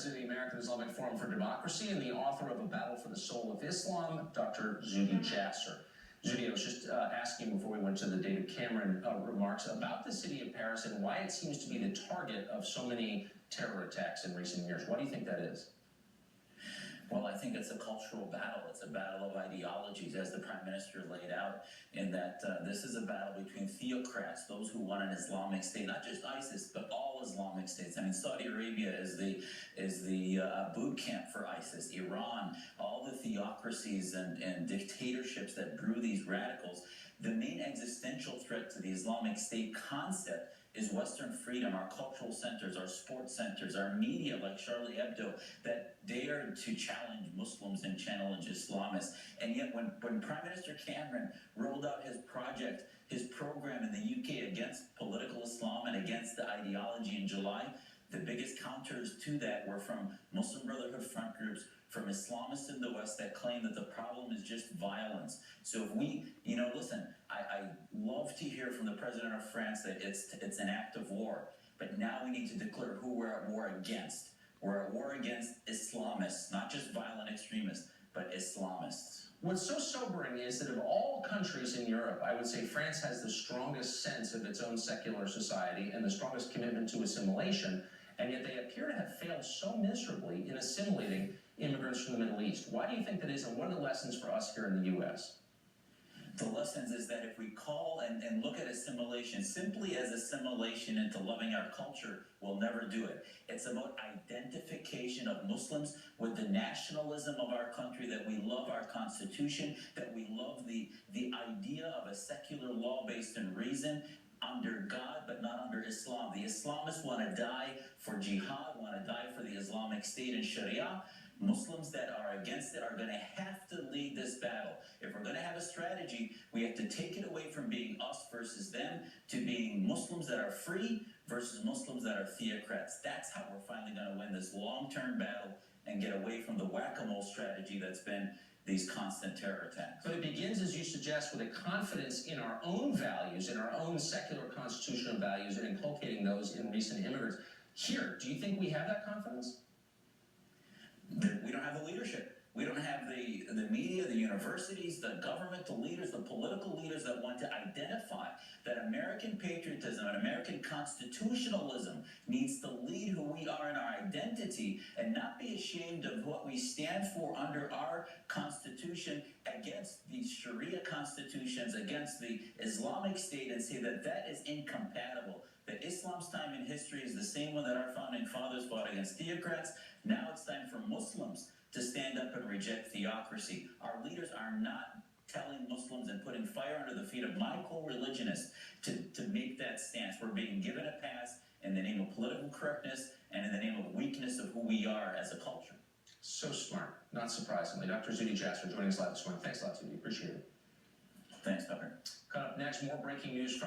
President of the American Islamic Forum for Democracy and the author of A Battle for the Soul of Islam, Dr. Zuhdi Jasser. Zuhdi, I was just asking before we went to the David Cameron remarks about the city of Paris and why it seems to be the target of so many terror attacks in recent years. Why do you think that is? Well, I think it's a cultural battle. It's a battle of ideologies, as the Prime Minister laid out, in that this is a battle between theocrats, those who want an Islamic state, not just ISIS, but all Islamic states. I mean, Saudi Arabia is the boot camp for ISIS. Iran, all the theocracies and dictatorships that brew these radicals. The main existential threat to the Islamic State concept is Western freedom, our cultural centers, our sports centers, our media like Charlie Hebdo that dare to challenge Muslims and challenge Islamists. And yet when Prime Minister Cameron rolled out his project, his program in the UK against political Islam and against the ideology in July, the biggest counters to that were from Muslim Brotherhood front groups, from Islamists in the West that claim that the problem is just violence. So if we, listen, I love to hear from the President of France that it's an act of war, but now we need to declare who we're at war against. We're at war against Islamists, not just violent extremists, but Islamists. What's so sobering is that of all countries in Europe, I would say France has the strongest sense of its own secular society and the strongest commitment to assimilation, and yet they appear to have failed so miserably in assimilating immigrants from the Middle East. Why do you think that is, and what are the lessons for us here in the U.S.? The lessons is that if we call and look at assimilation simply as assimilation into loving our culture, we'll never do it. It's about identification of Muslims with the nationalism of our country, that we love our Constitution, that we love the idea of a secular law based in reason, under God, but not under Islam. The Islamists want to die for jihad, want to die for the Islamic State and Sharia. Muslims that are against it are going to have to lead this battle. If we're going to have a strategy, we have to take it away from being us versus them to being Muslims that are free versus Muslims that are theocrats. That's how we're finally going to win this long-term battle and get away from the whack-a-mole strategy that's been these constant terror attacks. But it begins, as you suggest, with a confidence in our own values, in our own secular constitutional values, and inculcating those in recent immigrants. Here, do you think we have that confidence? We don't have the leadership. We don't have the media, the universities, the governmental leaders, the political leaders that want to identify that American patriotism and American constitutionalism needs to lead who we are in our identity and not be ashamed of what we stand for under our Constitution against these Sharia constitutions, against the Islamic State, and say that that is incompatible. That Islam's time in history is the same one that our founding fathers fought against theocrats. Now it's time for Muslims to stand up and reject theocracy. Our leaders are not telling Muslims and putting fire under the feet of my co-religionists to make that stance. We're being given a pass in the name of political correctness and in the name of weakness of who we are as a culture. So smart, not surprisingly. Dr. Zuhdi Jasser joining us live this morning. Thanks a lot, Zuhdi. Appreciate it. Thanks, Tucker. Coming up next, more breaking news from